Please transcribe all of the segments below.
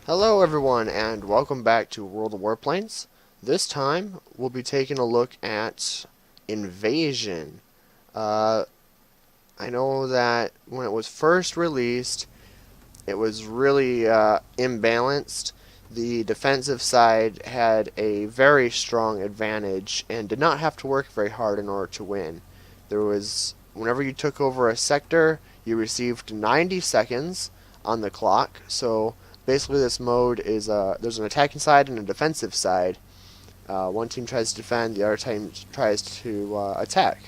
Hello everyone and welcome back to World of Warplanes. This time we'll be taking a look at Invasion. Uh, I know that when it was first released it was really imbalanced. The defensive side had a very strong advantage and did not have to work very hard in order to win. Whenever you took over a sector, you received 90 seconds on the clock. So basically, this mode is there's an attacking side and a defensive side. One team tries to defend, the other team tries to attack.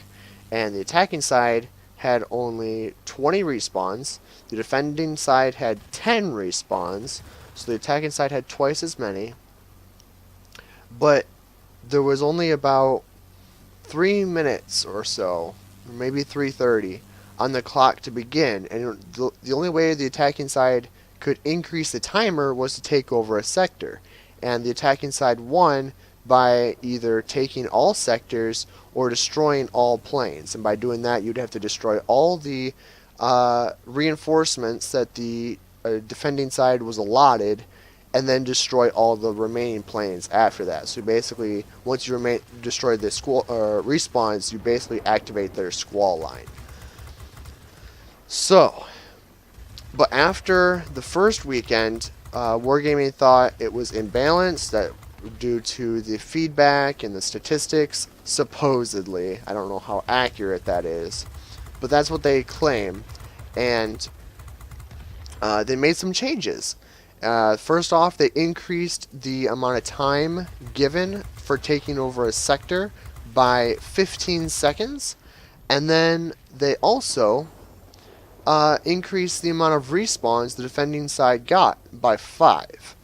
And the attacking side had only 20 respawns. The defending side had 10 respawns. So the attacking side had twice as many. But there was only about 3 minutes or so, or maybe 3:30, on the clock to begin. And the only way the attacking side could increase the timer was to take over a sector. And the attacking side won by either taking all sectors or destroying all planes. And by doing that, you'd have to destroy all the reinforcements that the defending side was allotted, and then destroy all the remaining planes after that. So basically, once you destroy the respawns, you basically activate their squall line. But after the first weekend, Wargaming thought it was imbalanced, that due to the feedback and the statistics, supposedly. I don't know how accurate that is, but that's what they claim. And they made some changes. First off, they increased the amount of time given for taking over a sector by 15 seconds, and then they also increased the amount of respawns the defending side got by 5.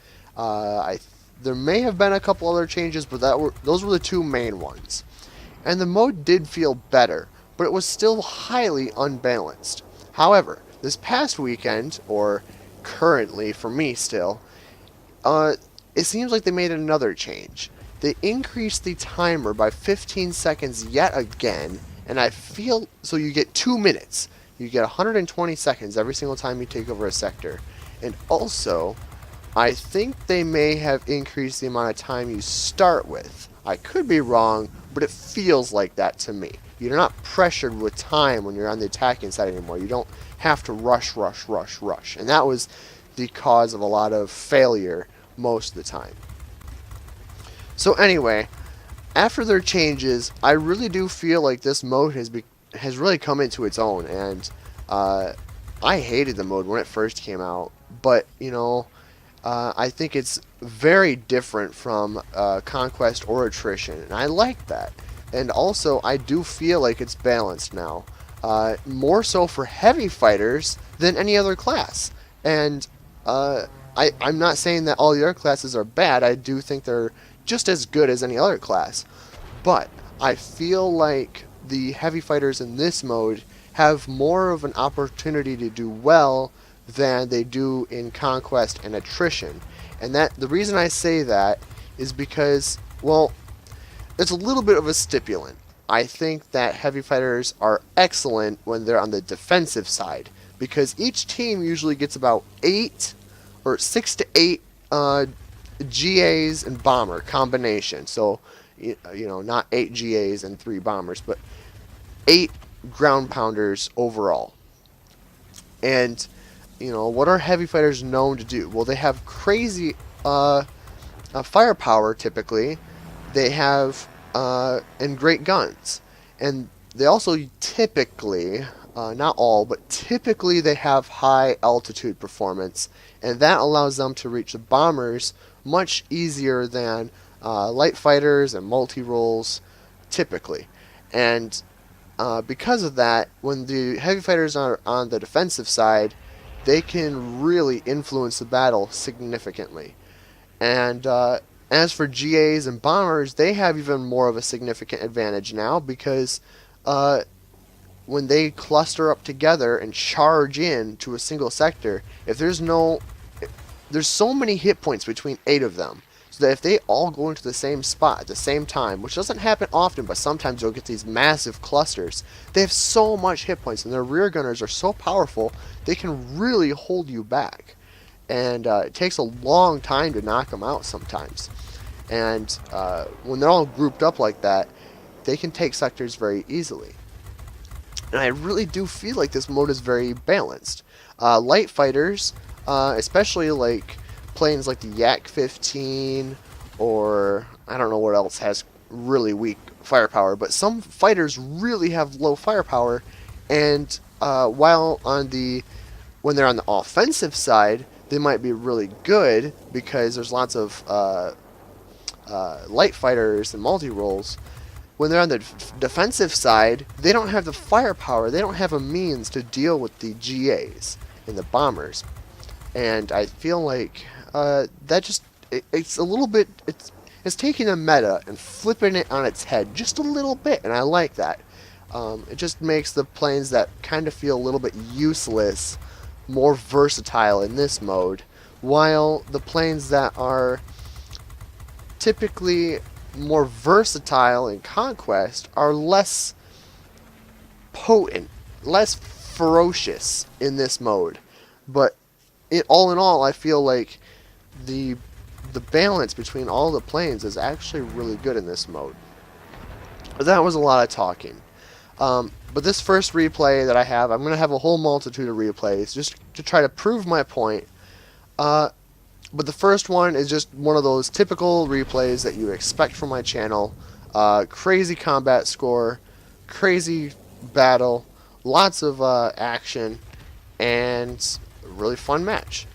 There may have been a couple other changes, but those were the two main ones. And the mode did feel better, but it was still highly unbalanced. However, this past weekend, or currently for me still, it seems like they made another change. They increased the timer by 15 seconds yet again, and I feel so you get 2 minutes. You get 120 seconds every single time you take over a sector. And also, I think they may have increased the amount of time you start with. I could be wrong, but it feels like that to me. You're not pressured with time when you're on the attacking side anymore. You don't have to rush. And that was the cause of a lot of failure most of the time. So anyway, after their changes, I really do feel like this mode has really come into its own. And I hated the mode when it first came out. But, I think it's very different from Conquest or Attrition, and I like that. And also, I do feel like it's balanced now, more so for heavy fighters than any other class. And I'm not saying that all the other classes are bad. I do think they're just as good as any other class. But I feel like the heavy fighters in this mode have more of an opportunity to do well than they do in Conquest and Attrition. And that the reason I say that is because, well, it's a little bit of a stipulant. I think that heavy fighters are excellent when they're on the defensive side, because each team usually gets about 6 to 8 GAs and bomber combination. So, not 8 GAs and 3 bombers, but 8 ground pounders overall. And what are heavy fighters known to do? Well, they have crazy firepower typically. They have and great guns, and they also typically, not all, but typically they have high altitude performance, and that allows them to reach the bombers much easier than light fighters and multi-rolls typically. And because of that, when the heavy fighters are on the defensive side, they can really influence the battle significantly. And as for GAs and bombers, they have even more of a significant advantage now, because when they cluster up together and charge in to a single sector, if there's so many hit points between 8 of them, so that if they all go into the same spot at the same time, which doesn't happen often, but sometimes you'll get these massive clusters, they have so much hit points, and their rear gunners are so powerful, they can really hold you back. and it takes a long time to knock them out sometimes. And when they're all grouped up like that, they can take sectors very easily. And I really do feel like this mode is very balanced. Light fighters, especially like planes like the Yak 15, or I don't know what else has really weak firepower, but some fighters really have low firepower, and while when they're on the offensive side, they might be really good because there's lots of light fighters and multi-rolls. When they're on the defensive side, they don't have the firepower. They don't have a means to deal with the GAs and the bombers. And I feel like that just it's a little bit it's taking a meta and flipping it on its head just a little bit, and I like that. It just makes the planes that kind of feel a little bit useless more versatile in this mode, while the planes that are typically more versatile in Conquest are less potent, less ferocious in this mode. But all in all, I feel like the balance between all the planes is actually really good in this mode. But that was a lot of talking. But this first replay that I have, I'm going to have a whole multitude of replays just to try to prove my point. But the first one is just one of those typical replays that you expect from my channel. Crazy combat score, crazy battle, lots of action, and a really fun match.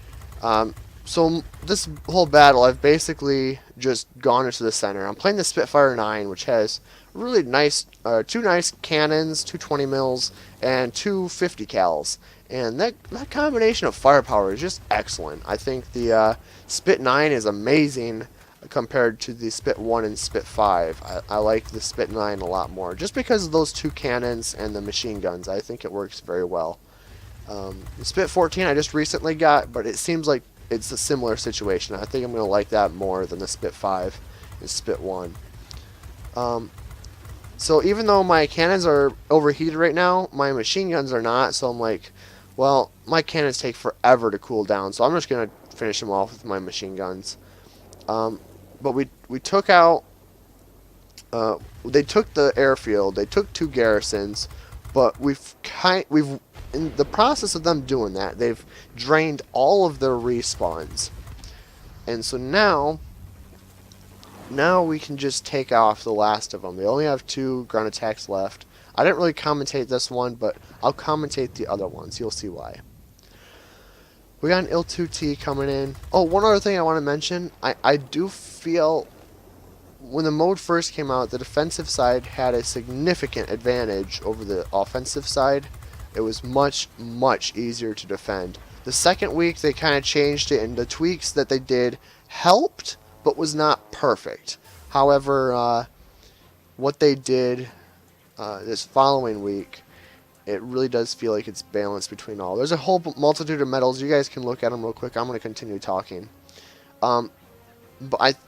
So this whole battle, I've basically just gone into the center. I'm playing the Spitfire 9, which has really nice, two nice cannons, two 20 mils, and two 50 cals. And that combination of firepower is just excellent. I think the Spit 9 is amazing compared to the Spit 1 and Spit 5. I like the Spit 9 a lot more, just because of those two cannons and the machine guns. I think it works very well. The Spit 14 I just recently got, but it seems like it's a similar situation. I think I'm going to like that more than the Spit 5 and Spit 1. So even though my cannons are overheated right now, my machine guns are not, so I'm like, well, my cannons take forever to cool down, so I'm just going to finish them off with my machine guns. But we took out, they took the airfield, they took two garrisons, but we've in the process of them doing that, they've drained all of their respawns. And so now we can just take off the last of them. They only have two ground attacks left. I didn't really commentate this one, but I'll commentate the other ones. You'll see why. We got an Il-2T coming in. Oh, one other thing I want to mention. I do feel when the mode first came out, the defensive side had a significant advantage over the offensive side. It was much, much easier to defend. The second week, they kind of changed it, and the tweaks that they did helped, but was not perfect. However, what they did this following week, it really does feel like it's balanced between all. There's a whole multitude of medals. You guys can look at them real quick. I'm going to continue talking. But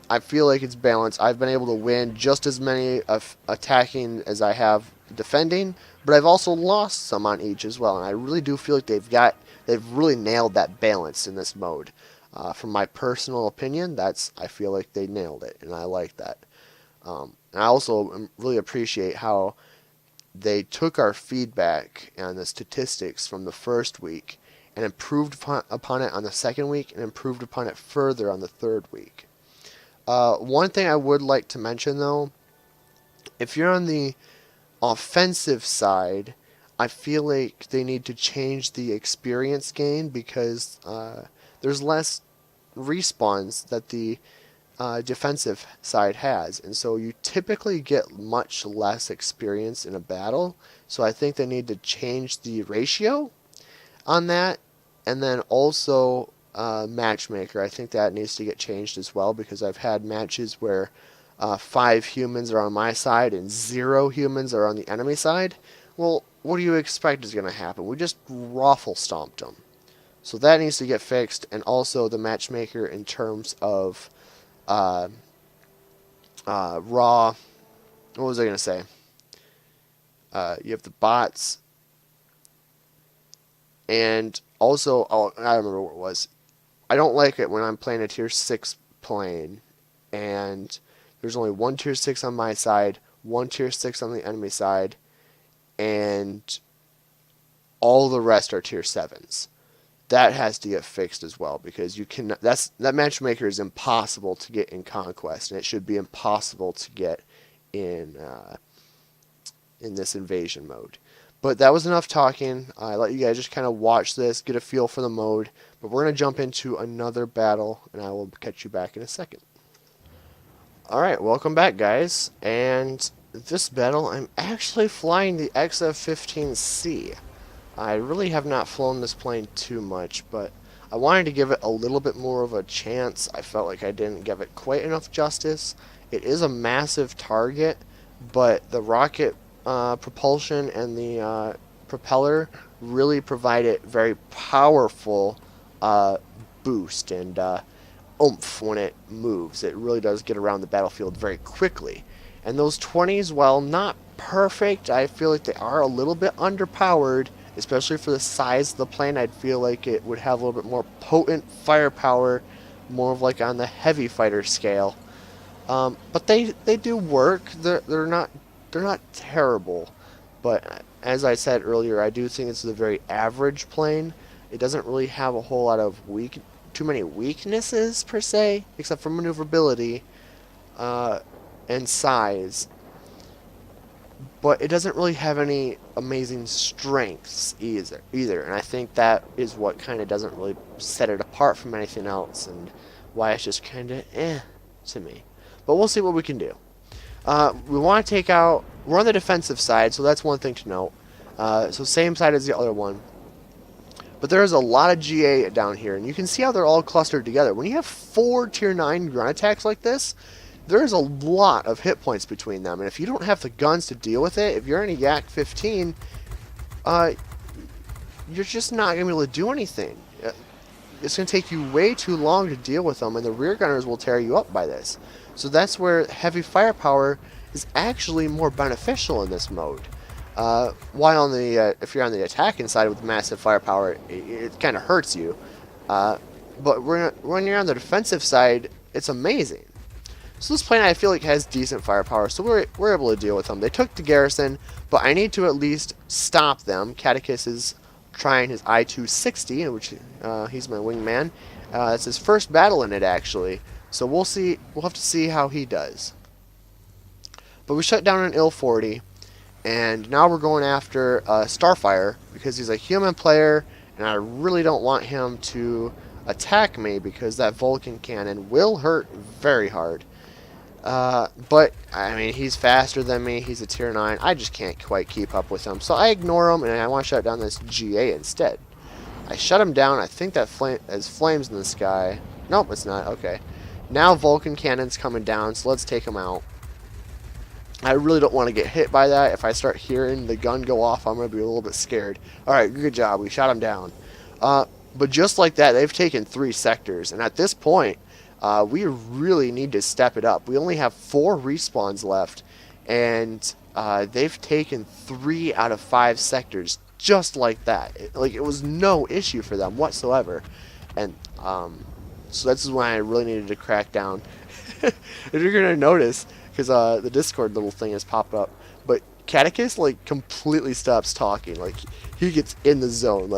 I feel like it's balanced. I've been able to win just as many of attacking as I have defending, but I've also lost some on each as well. And I really do feel like they've really nailed that balance in this mode. From my personal opinion, I feel like they nailed it, and I like that. And I also really appreciate how they took our feedback and the statistics from the first week and improved upon it on the second week and improved upon it further on the third week. One thing I would like to mention, though, if you're on the offensive side, I feel like they need to change the experience gain because there's less respawns that the defensive side has, and so you typically get much less experience in a battle. So I think they need to change the ratio on that, and then also matchmaker. I think that needs to get changed as well, because I've had matches where 5 humans are on my side and 0 humans are on the enemy side. Well, what do you expect is going to happen? We just raffle stomped them. So that needs to get fixed, and also the matchmaker in terms of raw. What was I going to say? You have the bots, and also, oh, I remember what it was. I don't like it when I'm playing a tier 6 plane and there's only one tier 6 on my side, one tier 6 on the enemy side, and all the rest are tier 7s. That has to get fixed as well, because you can that matchmaker is impossible to get in Conquest, and it should be impossible to get in this invasion mode. But that was enough talking. I let you guys just kind of watch this, get a feel for the mode. But we're going to jump into another battle, and I will catch you back in a second. Alright, welcome back, guys. And this battle, I'm actually flying the XF-15C. I really have not flown this plane too much, but I wanted to give it a little bit more of a chance. I felt like I didn't give it quite enough justice. It is a massive target, but the rocket propulsion and the propeller really provide it very powerful boost and oomph when it moves. It really does get around the battlefield very quickly. And those 20s, while not perfect, I feel like they are a little bit underpowered, especially for the size of the plane. I'd feel like it would have a little bit more potent firepower, more of like on the heavy fighter scale. But they do work. They're not terrible. But as I said earlier, I do think it's a very average plane. It doesn't really have a whole lot of too many weaknesses per se, except for maneuverability and size. But it doesn't really have any amazing strengths either. And I think that is what kind of doesn't really set it apart from anything else, and why it's just kind of to me. But we'll see what we can do. We want to take out... We're on the defensive side, so that's one thing to note. So same side as the other one. But there's a lot of GA down here, and you can see how they're all clustered together. When you have 4 tier 9 ground attacks like this, there's a lot of hit points between them. And if you don't have the guns to deal with it, if you're in a Yak 15, you're just not going to be able to do anything. It's going to take you way too long to deal with them, and the rear gunners will tear you up by this. So that's where heavy firepower is actually more beneficial in this mode. While on the if you're on the attacking side with massive firepower, it kind of hurts you. But when you're on the defensive side, it's amazing. So this plane, I feel like, has decent firepower, so we're able to deal with them. They took the garrison, but I need to at least stop them. Catechus is trying his I-260, which he's my wingman. It's his first battle in it, actually. So we'll see. We'll have to see how he does. But we shut down an Il-40, and now we're going after Starfire because he's a human player, and I really don't want him to attack me because that Vulcan cannon will hurt very hard. But I mean, he's faster than me. He's a tier 9. I just can't quite keep up with him, so I ignore him, and I want to shut down this GA instead. I shut him down. I think that is flames in the sky. Nope, it's not. Okay. Now Vulcan cannon's coming down, so let's take him out. I really don't want to get hit by that. If I start hearing the gun go off, I'm going to be a little bit scared. Alright, good job. We shot him down. But just like that, they've taken 3 sectors. And at this point, we really need to step it up. We only have 4 respawns left. And they've taken 3 out of 5 sectors just like that. It was no issue for them whatsoever. And so this is when I really needed to crack down. If you're going to notice... because the Discord little thing has popped up, but Catechus completely stops talking. He gets in the zone.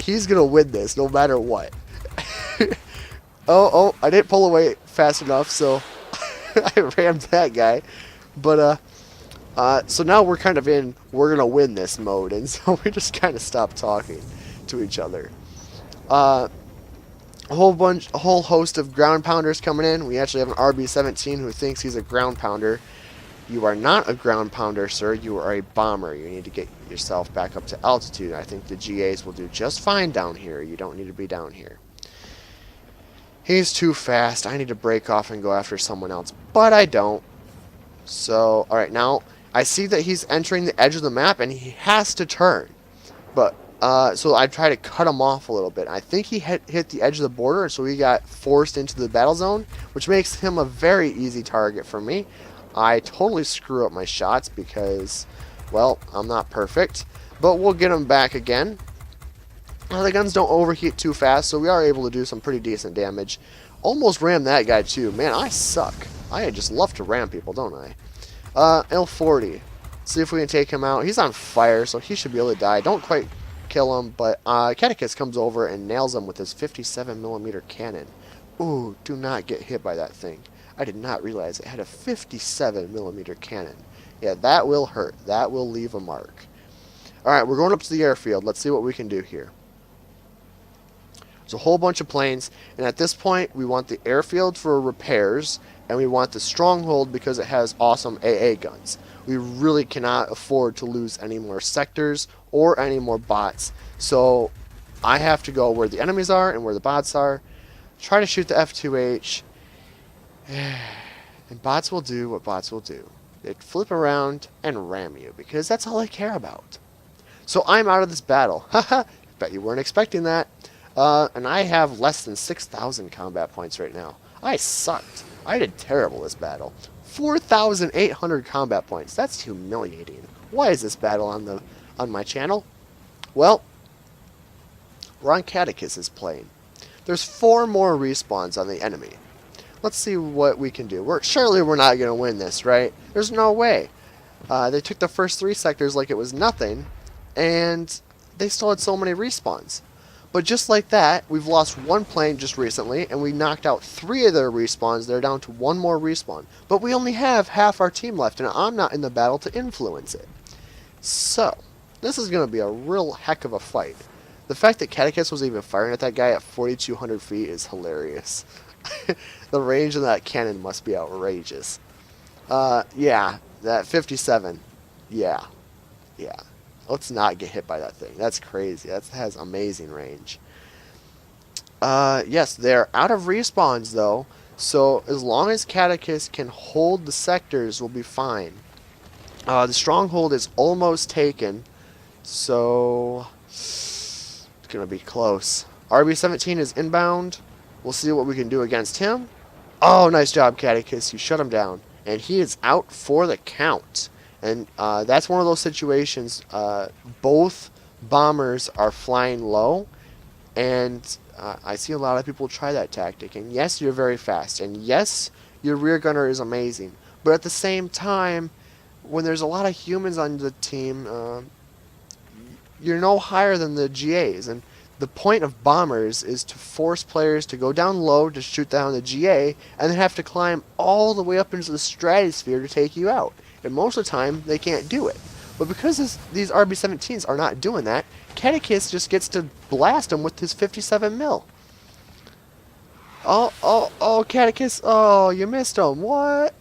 He's gonna win this no matter what. oh, I didn't pull away fast enough, so I rammed that guy. But so now we're kind of in we're gonna win this mode, and so we just kind of stop talking to each other. A whole host of ground pounders coming in. We actually have an RB-17 who thinks he's a ground pounder. You are not a ground pounder, sir. You are a bomber. You need to get yourself back up to altitude. I think the GAs will do just fine down here. You don't need to be down here. He's too fast. I need to break off and go after someone else, but I don't. So, alright, now I see that he's entering the edge of the map and he has to turn. But so I try to cut him off a little bit. I think he hit the edge of the border, so he got forced into the battle zone, which makes him a very easy target for me. I totally screw up my shots because, well, I'm not perfect. But we'll get him back again. The guns don't overheat too fast, so we are able to do some pretty decent damage. Almost rammed that guy too. Man, I suck. I just love to ram people, don't I? L40. See if we can take him out. He's on fire, so he should be able to die. Don't quite kill him, but Catechus comes over and nails him with his 57mm cannon. Ooh, do not get hit by that thing. I did not realize it had a 57mm cannon. Yeah, that will hurt. That will leave a mark. Alright, we're going up to the airfield. Let's see what we can do here. There's a whole bunch of planes, and at this point, we want the airfield for repairs, and we want the stronghold because it has awesome AA guns. We really cannot afford to lose any more sectors or any more bots. So I have to go where the enemies are and where the bots are. Try to shoot the F2H. And bots will do what bots will do. They flip around and ram you because that's all I care about. So I'm out of this battle. Haha, bet you weren't expecting that. And I have less than 6,000 combat points right now. I sucked. I did terrible this battle. 4,800 combat points. That's humiliating. Why is this battle on my channel? Well, we're on Catechus's plane. There's 4 more respawns on the enemy. Let's see what we can do. Surely we're not going to win this, right? There's no way. They took the first 3 sectors like it was nothing, and they still had so many respawns. But just like that, we've lost 1 plane just recently, and we knocked out 3 of their respawns. They're down to 1 more respawn. But we only have half our team left, and I'm not in the battle to influence it. So, this is going to be a real heck of a fight. The fact that Catechus was even firing at that guy at 4,200 feet is hilarious. The range of that cannon must be outrageous. Yeah, that 57. Yeah. Let's not get hit by that thing. That's crazy. That has amazing range. Yes, they're out of respawns, though. So as long as Catechus can hold the sectors, we'll be fine. The stronghold is almost taken. So it's going to be close. RB-17 is inbound. We'll see what we can do against him. Oh, nice job, Catechus. You shut him down. And he is out for the count. And that's one of those situations. Both bombers are flying low, and I see a lot of people try that tactic. And yes, you're very fast, and yes, your rear gunner is amazing. But at the same time, when there's a lot of humans on the team, you're no higher than the GAs. And the point of bombers is to force players to go down low to shoot down the GA, and then have to climb all the way up into the stratosphere to take you out. And most of the time, they can't do it. But because these RB-17s are not doing that, Catechus just gets to blast them with his 57mm. Oh, Catechus. Oh, you missed him. What?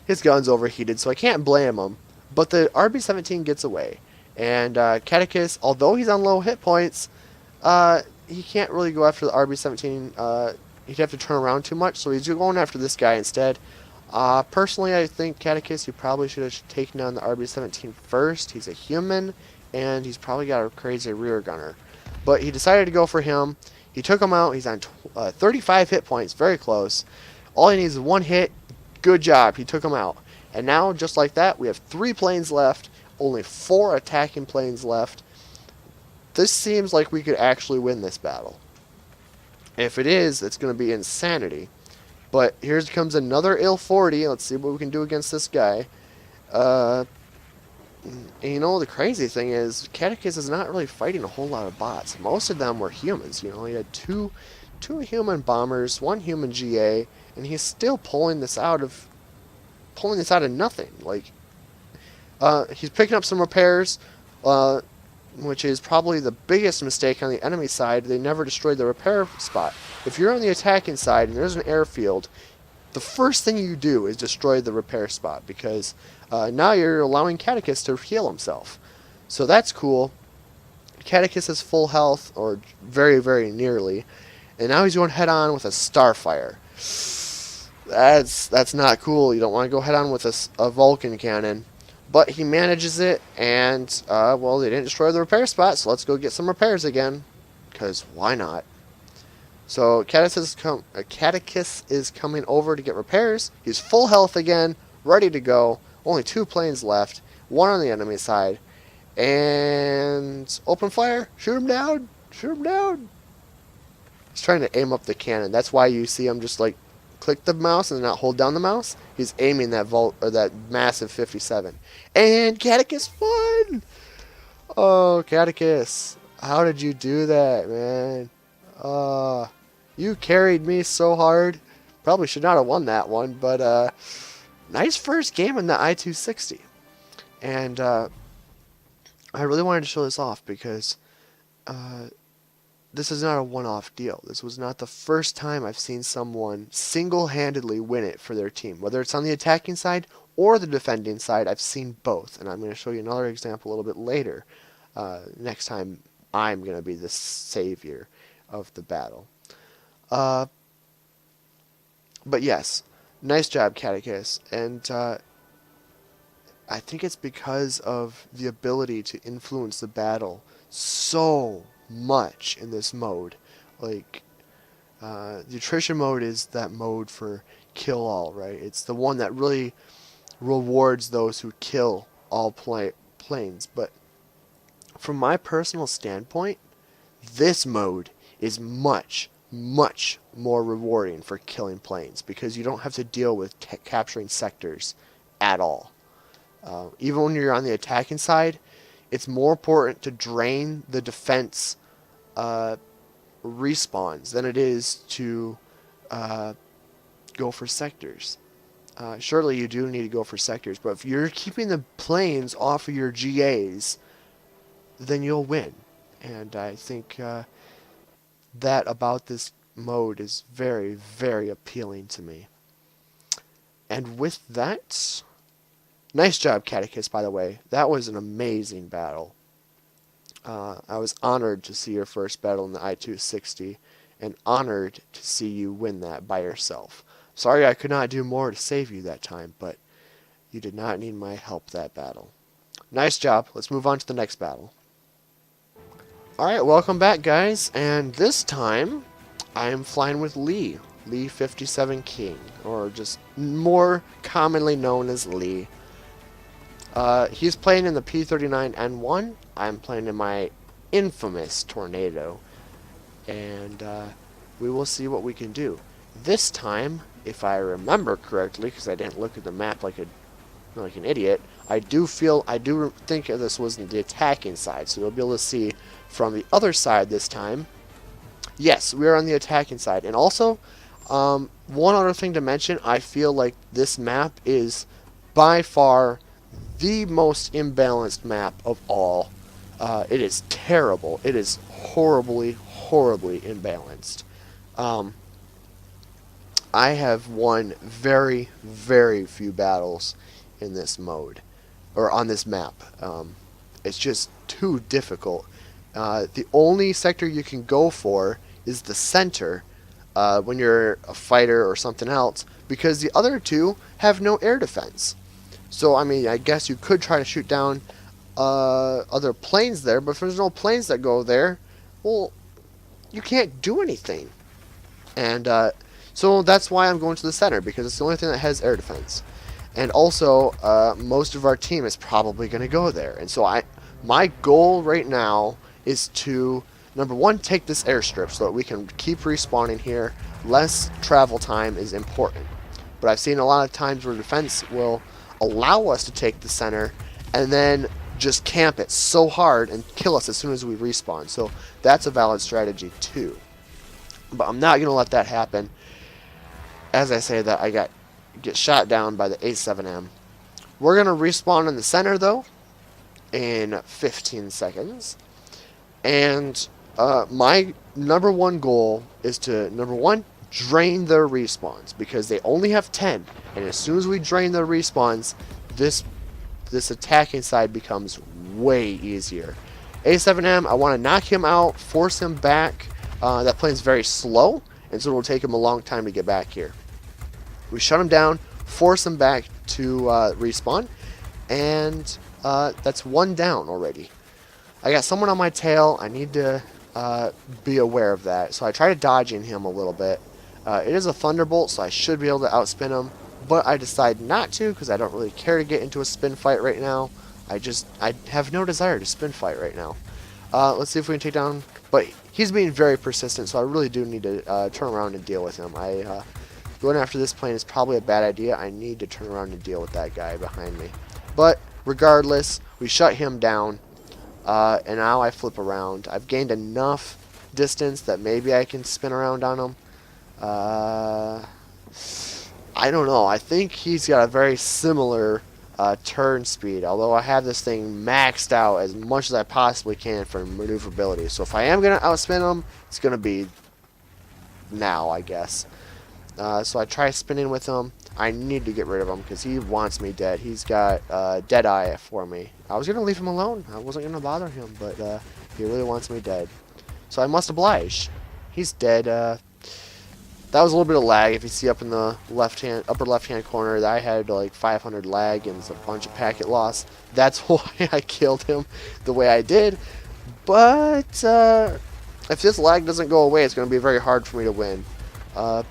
His gun's overheated, so I can't blame him. But the RB-17 gets away. And Catechus, although he's on low hit points, he can't really go after the RB-17. He'd have to turn around too much, so he's going after this guy instead. Personally, I think Catechus, you probably should have taken down the RB-17 first. He's a human, and he's probably got a crazy rear gunner. But he decided to go for him. He took him out. He's on 35 hit points, very close. All he needs is 1 hit. Good job. He took him out. And now, just like that, we have 3 planes left, only 4 attacking planes left. This seems like we could actually win this battle. If it is, it's going to be insanity. But here comes another L40. Let's see what we can do against this guy. And you know, the crazy thing is, Catechus is not really fighting a whole lot of bots. Most of them were humans. You know, he had two human bombers, 1 human GA, and he's still pulling this out of nothing. Like, he's picking up some repairs, which is probably the biggest mistake on the enemy side. They never destroyed the repair spot. If you're on the attacking side and there's an airfield, the first thing you do is destroy the repair spot, because now you're allowing Catechus to heal himself. So that's cool. Catechus is full health, or very, very nearly. And now he's going head on with a Starfire. That's not cool. You don't want to go head on with a Vulcan cannon. But he manages it, and, well, they didn't destroy the repair spot, so let's go get some repairs again. Because why not? So Catechus is coming over to get repairs. He's full health again, ready to go. Only 2 planes left, 1 on the enemy side. And open fire, shoot him down, Shoot him down. He's trying to aim up the cannon. That's why you see him just like click the mouse and not hold down the mouse. He's aiming that volt or that massive 57. And Catechus won. Oh, Catechus, how did you do that, man? You carried me so hard. Probably should not have won that one, but nice first game in the I-260. And I really wanted to show this off because this is not a one-off deal. This was not the first time I've seen someone single-handedly win it for their team. Whether it's on the attacking side or the defending side, I've seen both. And I'm going to show you another example a little bit later. Next time I'm going to be the savior of the battle. But yes, nice job, Catechus. And I think it's because of the ability to influence the battle so much in this mode. Like, the attrition mode is that mode for kill all, right? It's the one that really rewards those who kill all planes. But from my personal standpoint, this mode is much, much more rewarding for killing planes because you don't have to deal with capturing sectors at all. Even when you're on the attacking side, it's more important to drain the defense respawns than it is to go for sectors. Surely you do need to go for sectors, but if you're keeping the planes off of your GAs, then you'll win. And I think that about this mode is very, very appealing to me. And with that, nice job, Catechus, by the way. That was an amazing battle. I was honored to see your first battle in the I-260, and honored to see you win that by yourself. Sorry I could not do more to save you that time, but you did not need my help that battle. Nice job. Let's move on to the next battle. Alright, welcome back, guys, and this time I am flying with Lee 57 King, or just more commonly known as Lee. He's playing in the P39N1. I'm playing in my infamous Tornado, and we will see what we can do. This time, if I remember correctly, because I didn't look at the map like an idiot, I do think this was the attacking side, so you'll be able to see from the other side this time. Yes, we are on the attacking side. And also, one other thing to mention, I feel like this map is by far the most imbalanced map of all. It is terrible. It is horribly, horribly imbalanced. I have won very, very few battles in this mode, or on this map. It's just too difficult. The only sector you can go for is the center when you're a fighter or something else, because the other two have no air defense. So, I mean, I guess you could try to shoot down other planes there, but if there's no planes that go there, well, you can't do anything. And so that's why I'm going to the center, because it's the only thing that has air defense. And also, most of our team is probably going to go there. And so my goal right now is to, number one, take this airstrip so that we can keep respawning here. Less travel time is important. But I've seen a lot of times where defense will allow us to take the center and then just camp it so hard and kill us as soon as we respawn. So that's a valid strategy too. But I'm not going to let that happen. As I say that, I get shot down by the A7M. We're going to respawn in the center though in 15 seconds. And my number one goal is to, number one, drain their respawns, because they only have 10, and as soon as we drain their respawns, this attacking side becomes way easier. A7M, I want to knock him out, force him back. That plane's very slow, and so it will take him a long time to get back here. We shut him down, force him back to respawn, and that's one down already. I got someone on my tail. I need to be aware of that, so I try to dodging him a little bit. It is a Thunderbolt, so I should be able to outspin him, but I decide not to because I don't really care to get into a spin fight right now. I have no desire to spin fight right now. Let's see if we can take down... But he's being very persistent, so I really do need to turn around and deal with him. Going after this plane is probably a bad idea. I need to turn around and deal with that guy behind me. But regardless, we shut him down. And now I flip around. I've gained enough distance that maybe I can spin around on him. I don't know. I think he's got a very similar turn speed, although I have this thing maxed out as much as I possibly can for maneuverability. So if I am going to outspin him, it's going to be now, I guess. So I try spinning with him. I need to get rid of him because he wants me dead. He's got dead eye for me. I was going to leave him alone. I wasn't going to bother him, but he really wants me dead. So I must oblige. He's dead. That was a little bit of lag. If you see up in the upper left-hand corner, that I had like 500 lag and a bunch of packet loss. That's why I killed him the way I did. But if this lag doesn't go away, it's going to be very hard for me to win. And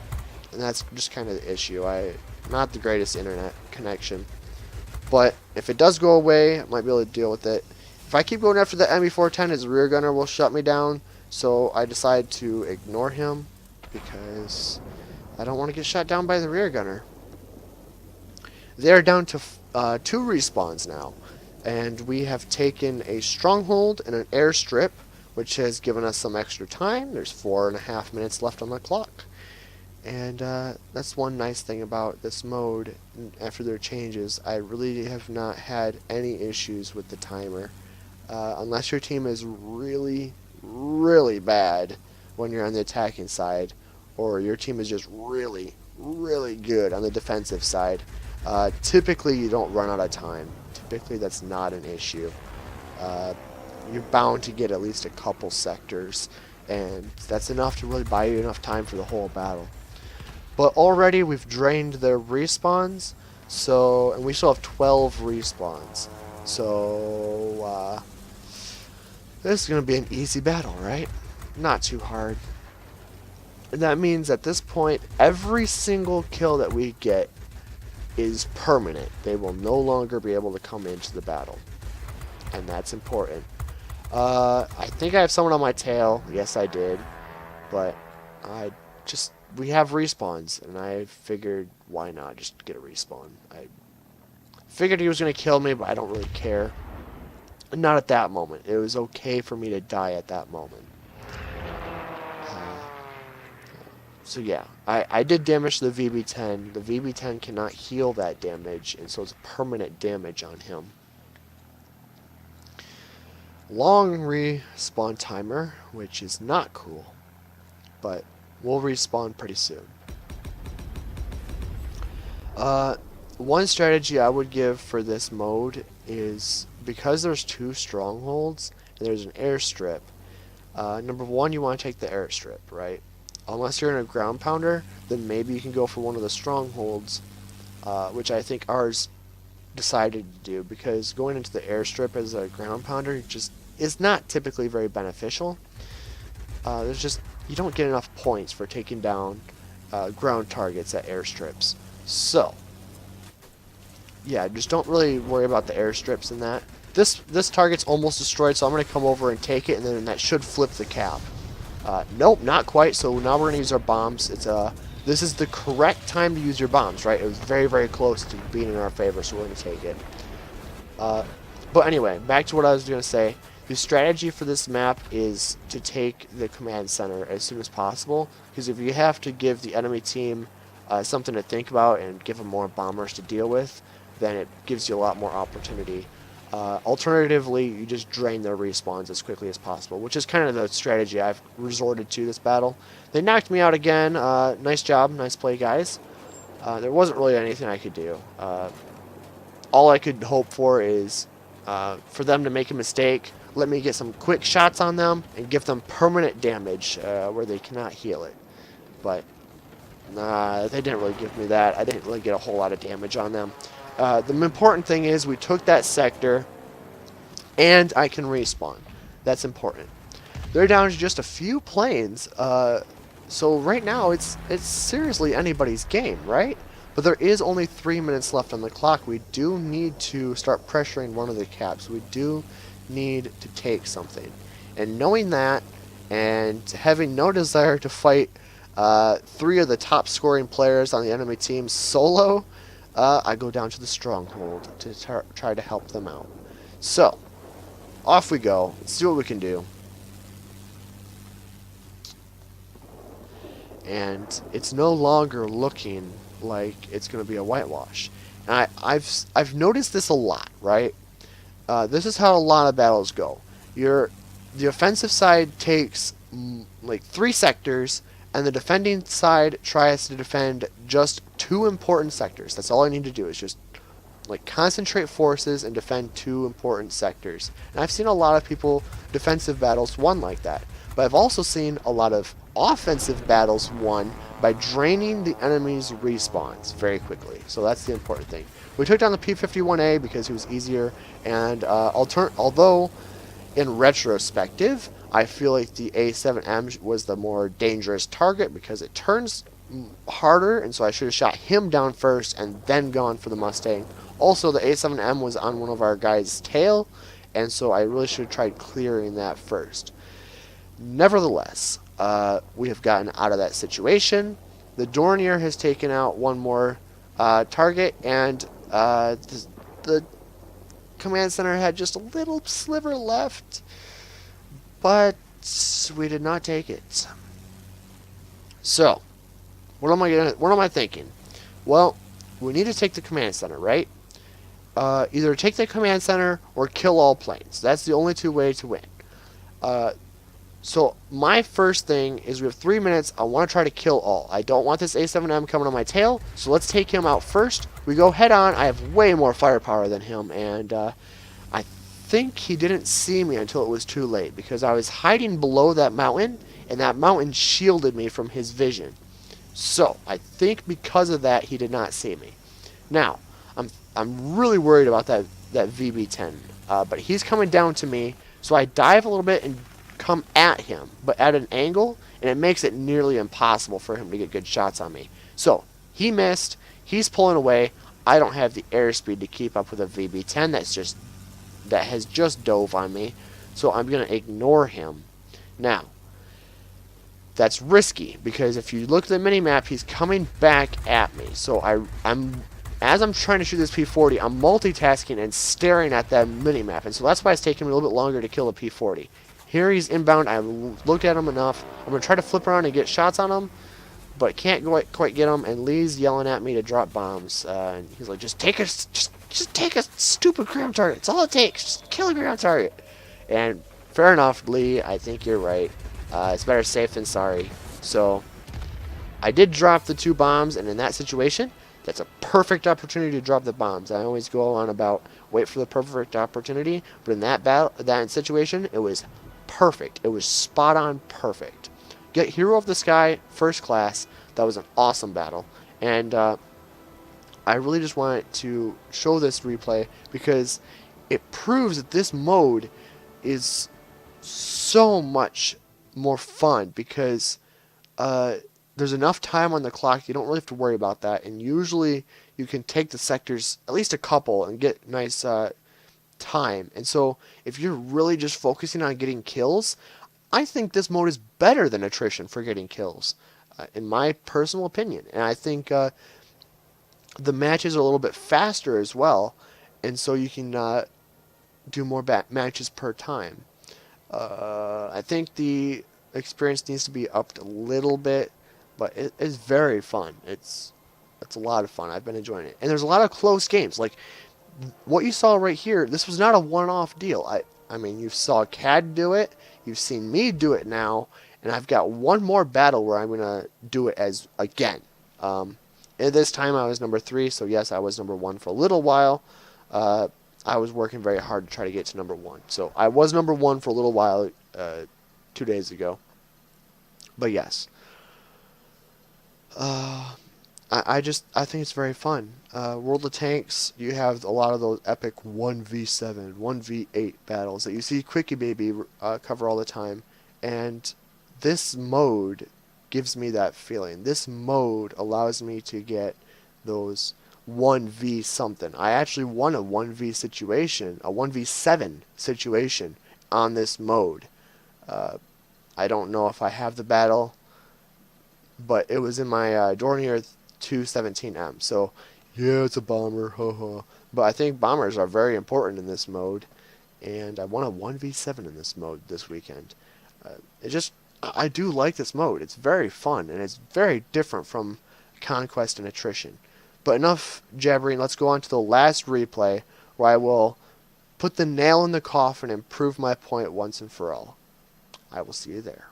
that's just kind of the issue. Not the greatest internet connection. But if it does go away, I might be able to deal with it. If I keep going after the ME410, his rear gunner will shut me down. So I decide to ignore him, because I don't want to get shot down by the rear gunner. They are down to 2 respawns now, and we have taken a stronghold and an airstrip, which has given us some extra time. There's 4.5 minutes left on the clock, and that's one nice thing about this mode. After their changes, I really have not had any issues with the timer, unless your team is really, really bad when you're on the attacking side, or your team is just really, really good on the defensive side. Typically, you don't run out of time. Typically, that's not an issue. You're bound to get at least a couple sectors, and that's enough to really buy you enough time for the whole battle. But already, we've drained their respawns, and we still have 12 respawns. So, this is going to be an easy battle, right? Not too hard. And that means at this point, every single kill that we get is permanent. They will no longer be able to come into the battle. And that's important. I think I have someone on my tail. Yes, I did. But we have respawns, and I figured, why not just get a respawn? I figured he was going to kill me, but I don't really care. Not at that moment. It was okay for me to die at that moment. So yeah, I did damage to the VB-10. The VB-10 cannot heal that damage, and so it's permanent damage on him. Long respawn timer, which is not cool, but we'll respawn pretty soon. One strategy I would give for this mode is, because there's 2 strongholds and there's an airstrip, number 1, you want to take the airstrip, right? Unless you're in a ground pounder, then maybe you can go for one of the strongholds, which I think ours decided to do, because going into the airstrip as a ground pounder just is not typically very beneficial. You don't get enough points for taking down ground targets at airstrips. So, yeah, just don't really worry about the airstrips in that. This target's almost destroyed, so I'm going to come over and take it, and then that should flip the cap. Nope, not quite. So now we're going to use our bombs. This is the correct time to use your bombs, right? It was very, very close to being in our favor, so we're going to take it. But anyway, back to what I was going to say. The strategy for this map is to take the command center as soon as possible, because if you have to give the enemy team something to think about and give them more bombers to deal with, then it gives you a lot more opportunity. Alternatively, you just drain their respawns as quickly as possible, which is kind of the strategy I've resorted to this battle. They knocked me out again. Nice job. Nice play, guys. There wasn't really anything I could do. All I could hope for is for them to make a mistake, let me get some quick shots on them, and give them permanent damage where they cannot heal it. But they didn't really give me that. I didn't really get a whole lot of damage on them. The important thing is we took that sector, and I can respawn. That's important. They're down to just a few planes, so right now it's seriously anybody's game, right? But there is only 3 minutes left on the clock. We do need to start pressuring one of the caps. We do need to take something. And knowing that, and having no desire to fight three of the top scoring players on the enemy team solo, I go down to the stronghold to try to help them out. So, off we go. Let's see what we can do. And it's no longer looking like it's going to be a whitewash. And I've noticed this a lot, right? This is how a lot of battles go. The offensive side takes like 3 sectors, and the defending side tries to defend just 2 important sectors. That's all I need to do is just like concentrate forces and defend 2 important sectors. And I've seen a lot of people defensive battles won like that. But I've also seen a lot of offensive battles won by draining the enemy's respawns very quickly. So that's the important thing. We took down the P-51A because it was easier, and although in retrospective, I feel like the A7M was the more dangerous target because it turns harder, and so I should have shot him down first and then gone for the Mustang. Also, the A7M was on one of our guys' tail, and so I really should have tried clearing that first. Nevertheless, we have gotten out of that situation. The Dornier has taken out one more target, and the command center had just a little sliver left, but we did not take it. So, what am I thinking? Well, we need to take the command center, right? Either take the command center or kill all planes. That's the only 2 ways to win. So my first thing is we have 3 minutes. I want to try to kill all. I don't want this A7M coming on my tail, so let's take him out first. We go head on. I have way more firepower than him, and I think he didn't see me until it was too late because I was hiding below that mountain, and that mountain shielded me from his vision. So I think because of that, he did not see me. Now, I'm really worried about that VB-10, but he's coming down to me, so I dive a little bit and come at him, but at an angle, and it makes it nearly impossible for him to get good shots on me. So he missed. He's pulling away. I don't have the airspeed to keep up with a VB-10 that has just dove on me, so I'm gonna ignore him. Now, that's risky because if you look at the minimap, he's coming back at me. So as I'm trying to shoot this P-40, I'm multitasking and staring at that minimap, and so that's why it's taking me a little bit longer to kill the P-40. Here he's inbound. I looked at him enough. I'm going to try to flip around and get shots on him, but can't quite get him, and Lee's yelling at me to drop bombs. And he's like, just take a stupid ground target. It's all it takes. Just kill a ground target. And fair enough, Lee. I think you're right. It's better safe than sorry. So I did drop the 2 bombs, and in that situation, that's a perfect opportunity to drop the bombs. I always go on about wait for the perfect opportunity, but in that situation, it was perfect. It was spot on perfect. Get Hero of the Sky first class. That was an awesome battle, and I really just wanted to show this replay because it proves that this mode is so much more fun because there's enough time on the clock. You don't really have to worry about that, and usually you can take the sectors, at least a couple, and get nice time. And so if you're really just focusing on getting kills, I think this mode is better than attrition for getting kills, in my personal opinion. And I think the matches are a little bit faster as well, and so you can do more matches per time. I think the experience needs to be upped a little bit, but it is very fun. It's a lot of fun. I've been enjoying it, and there's a lot of close games. Like what you saw right here, this was not a one-off deal. I mean, you saw Cad do it, you've seen me do it now, and I've got one more battle where I'm gonna do it as again. And this time I was number 3, so yes, I was number 1 for a little while. I was working very hard to try to get to number 1, so I was number 1 for a little while 2 days ago. But yes, I think it's very fun. World of Tanks, you have a lot of those epic 1v7, 1v8 battles that you see Quickie Baby cover all the time, and this mode gives me that feeling. This mode allows me to get those 1v something. I actually won a 1v situation, a 1v7 situation on this mode. I don't know if I have the battle, but it was in my Dornier 217M. So, yeah, it's a bomber, haha. But I think bombers are very important in this mode, and I won a 1v7 in this mode this weekend. I do like this mode. It's very fun, and it's very different from Conquest and Attrition. But enough jabbering, let's go on to the last replay, where I will put the nail in the coffin and prove my point once and for all. I will see you there.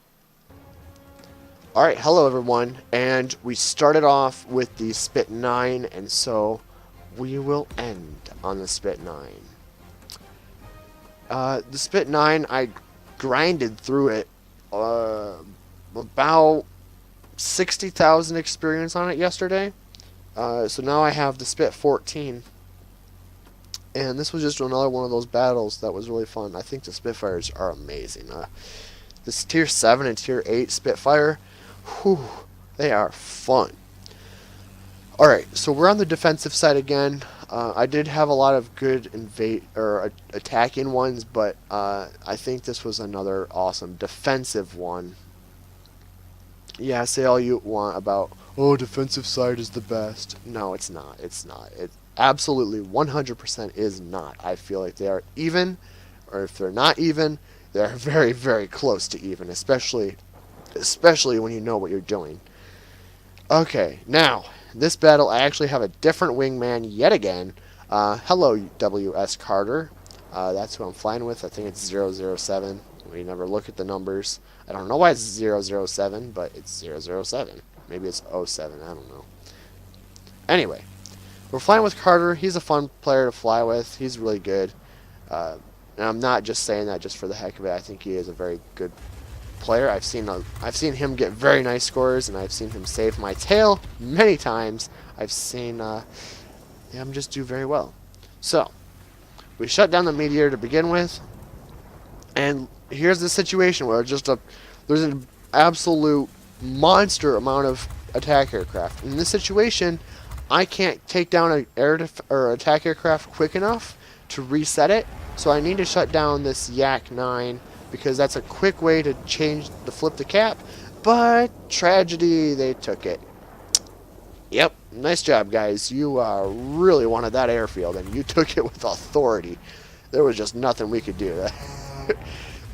Alright, hello everyone, and we started off with the Spit 9, and so we will end on the Spit 9. The Spit 9, I grinded through it about 60,000 experience on it yesterday. So now I have the Spit 14. And this was just another one of those battles that was really fun. I think the Spitfires are amazing. This Tier 7 and Tier 8 Spitfire, whew, they are fun. Alright, so we're on the defensive side again. I did have a lot of good attacking ones, but I think this was another awesome defensive one. Yeah, say all you want about, oh, defensive side is the best. No, it's not. It's not. It absolutely 100% is not. I feel like they are even, or if they're not even, they're very, very close to even, especially when you know what you're doing. Okay, now, this battle, I actually have a different wingman yet again. Hello, W.S. Carter. That's who I'm flying with. I think it's 007. We never look at the numbers. I don't know why it's 007, but it's 007. Maybe it's 07. I don't know. Anyway, we're flying with Carter. He's a fun player to fly with. He's really good. And I'm not just saying that just for the heck of it. I think he is a very good player. I've seen him get very nice scores, and I've seen him save my tail many times. I've seen him just do very well. So, we shut down the meteor to begin with, and here's the situation where there's an absolute monster amount of attack aircraft. In this situation, I can't take down an attack aircraft quick enough to reset it, so I need to shut down this Yak 9 because that's a quick way to flip the cap. But tragedy, they took it. Yep, nice job, guys. You really wanted that airfield, and you took it with authority. There was just nothing we could do.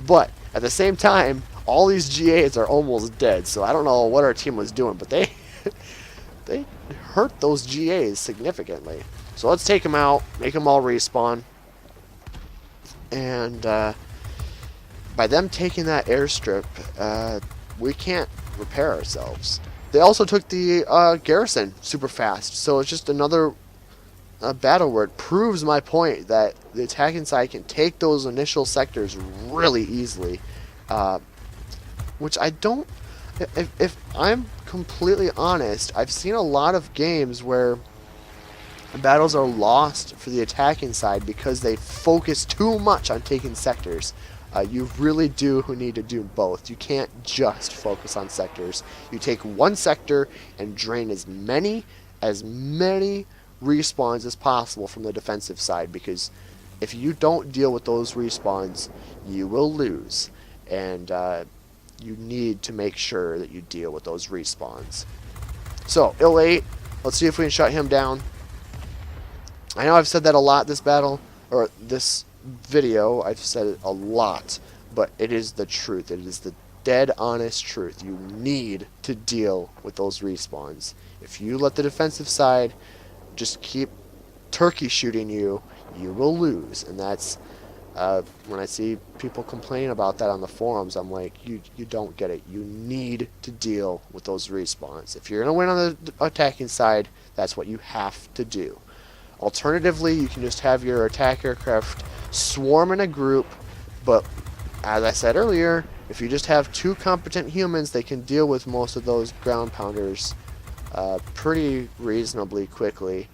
But at the same time, all these GAs are almost dead, so I don't know what our team was doing, but they hurt those GAs significantly. So let's take them out, make them all respawn, and by them taking that airstrip, we can't repair ourselves. They also took the garrison super fast, so it's just another battle where it proves my point that the attacking side can take those initial sectors really easily, which I don't. If I'm completely honest, I've seen a lot of games where battles are lost for the attacking side because they focus too much on taking sectors. You really do need to do both. You can't just focus on sectors. You take one sector and drain as many respawns as possible from the defensive side, because if you don't deal with those respawns, you will lose. And you need to make sure that you deal with those respawns. So, IL-8, let's see if we can shut him down. I know I've said that a lot this battle, or this video, I've said it a lot, but it is the truth. It is the dead honest truth. You need to deal with those respawns. If you let the defensive side just keep turkey shooting you, you will lose. And that's when I see people complaining about that on the forums, I'm like, you don't get it. You need to deal with those respawns. If you're going to win on the attacking side, that's what you have to do. Alternatively, you can just have your attack aircraft swarm in a group, but as I said earlier, if you just have two competent humans, they can deal with most of those ground pounders pretty reasonably quickly.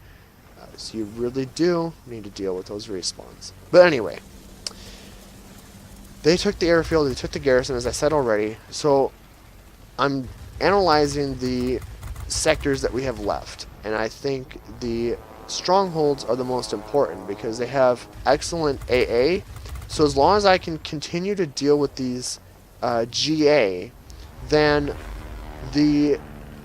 So you really do need to deal with those respawns. But anyway, they took the airfield, they took the garrison, as I said already. So I'm analyzing the sectors that we have left, and I think the strongholds are the most important because they have excellent AA. So as long as I can continue to deal with these GA, then the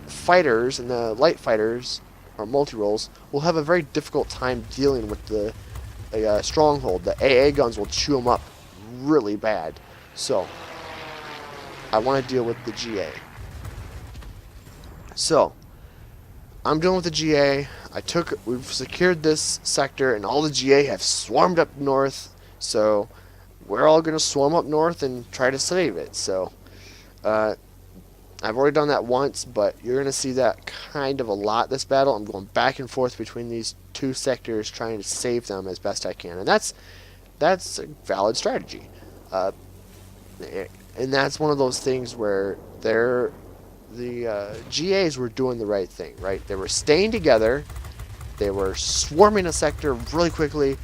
fighters and the light fighters, or multi-rolls, will have a very difficult time dealing with the stronghold. The AA guns will chew them up really bad. So, I want to deal with the GA. So, I'm dealing with the GA. We've secured this sector, and all the GA have swarmed up north. So, we're all going to swarm up north and try to save it. So, I've already done that once, but you're going to see that kind of a lot this battle. I'm going back and forth between these two sectors, trying to save them as best I can, and that's a valid strategy. And that's one of those things where the GAs were doing the right thing, right? They were staying together, they were swarming a sector really quickly,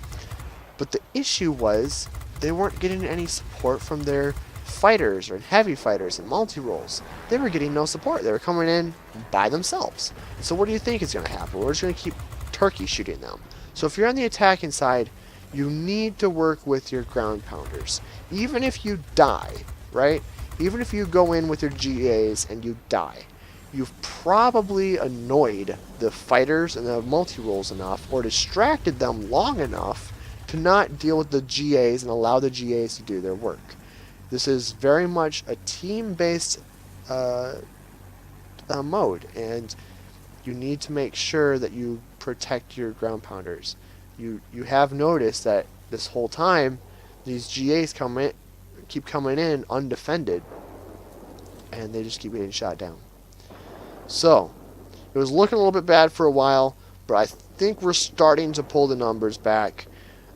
but the issue was they weren't getting any support from their fighters or heavy fighters and multi-rolls. They were getting no support. They were coming in by themselves. So what do you think is going to happen? We're just going to keep turkey shooting them. So if you're on the attacking side, you need to work with your ground pounders. Even if you die, right? Even if you go in with your GAs and you die, you've probably annoyed the fighters and the multi-rolls enough or distracted them long enough to not deal with the GAs and allow the GAs to do their work. This is very much a team-based mode, and you need to make sure that you protect your ground pounders. You have noticed that this whole time, these GAs keep coming in undefended, and they just keep getting shot down. So, it was looking a little bit bad for a while, but I think we're starting to pull the numbers back.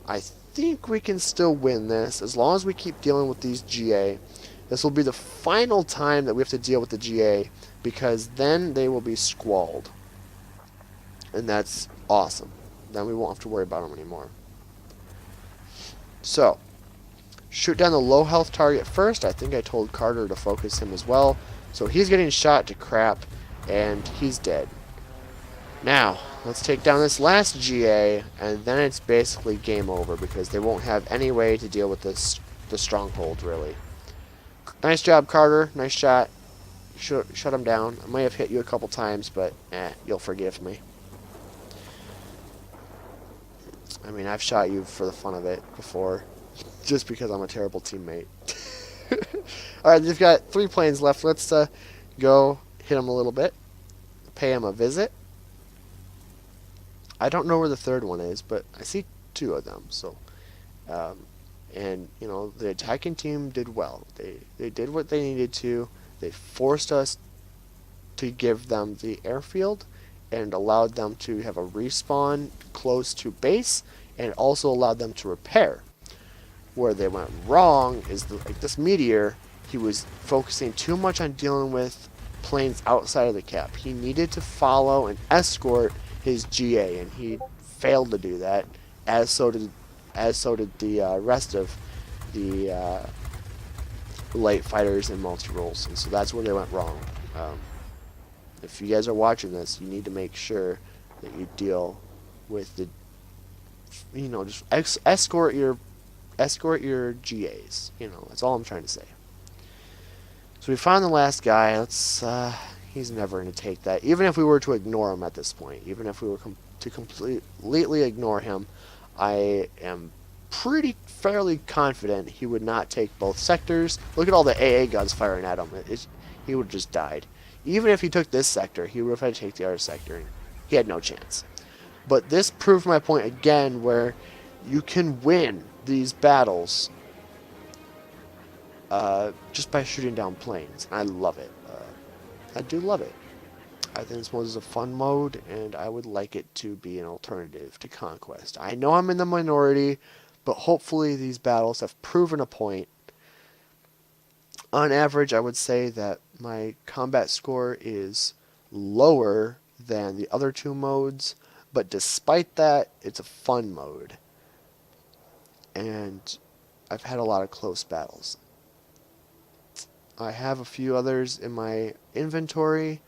I think we can still win this as long as we keep dealing with these GA. This will be the final time that we have to deal with the GA, because then they will be squalled. And that's awesome. Then we won't have to worry about them anymore. So, shoot down the low health target first. I think I told Carter to focus him as well. So he's getting shot to crap, and he's dead. Now, let's take down this last GA, and then it's basically game over, because they won't have any way to deal with the stronghold, really. Nice job, Carter. Nice shot. Shut him down. I might have hit you a couple times, but you'll forgive me. I mean, I've shot you for the fun of it before, just because I'm a terrible teammate. Alright, they've got 3 planes left. Let's go hit them a little bit. Pay them a visit. I don't know where the third one is, but I see 2 of them. So, and you know, the attacking team did well. They did what they needed to. They forced us to give them the airfield, and allowed them to have a respawn close to base, and also allowed them to repair. Where they went wrong is like this meteor. He was focusing too much on dealing with planes outside of the cap. He needed to follow and escort his GA, and he failed to do that, as so did the rest of the light fighters and multi-rolls, and so that's where they went wrong. If you guys are watching this, you need to make sure that you deal with the, you know, just escort your GAs. You know, that's all I'm trying to say. So we found the last guy. Let's he's never going to take that. Even if we were to ignore him at this point, even if we were to completely ignore him, I am fairly confident he would not take both sectors. Look at all the AA guns firing at him. He would have just died. Even if he took this sector, he would have had to take the other sector, and he had no chance. But this proved my point again, where you can win these battles just by shooting down planes. And I love it. I do love it. I think this mode is a fun mode, and I would like it to be an alternative to Conquest. I know I'm in the minority, but hopefully these battles have proven a point. On average, I would say that my combat score is lower than the other 2 modes, but despite that, it's a fun mode. And I've had a lot of close battles. I have a few others in my inventory,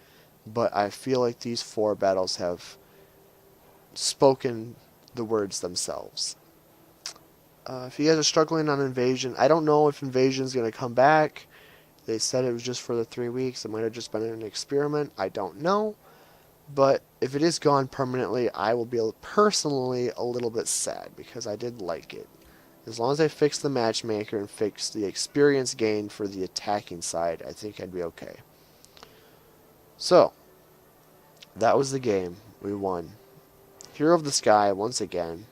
but I feel like these 4 battles have spoken the words themselves. If you guys are struggling on Invasion, I don't know if Invasion is going to come back. They said it was just for the 3 weeks. It might have just been an experiment. I don't know. But if it is gone permanently, I will be personally a little bit sad because I did like it. As long as I fix the matchmaker and fix the experience gained for the attacking side, I think I'd be okay. So, that was the game. We won. Hero of the Sky once again,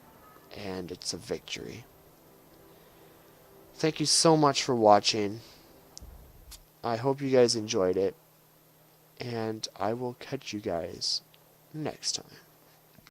and it's a victory. Thank you so much for watching. I hope you guys enjoyed it, and I will catch you guys next time.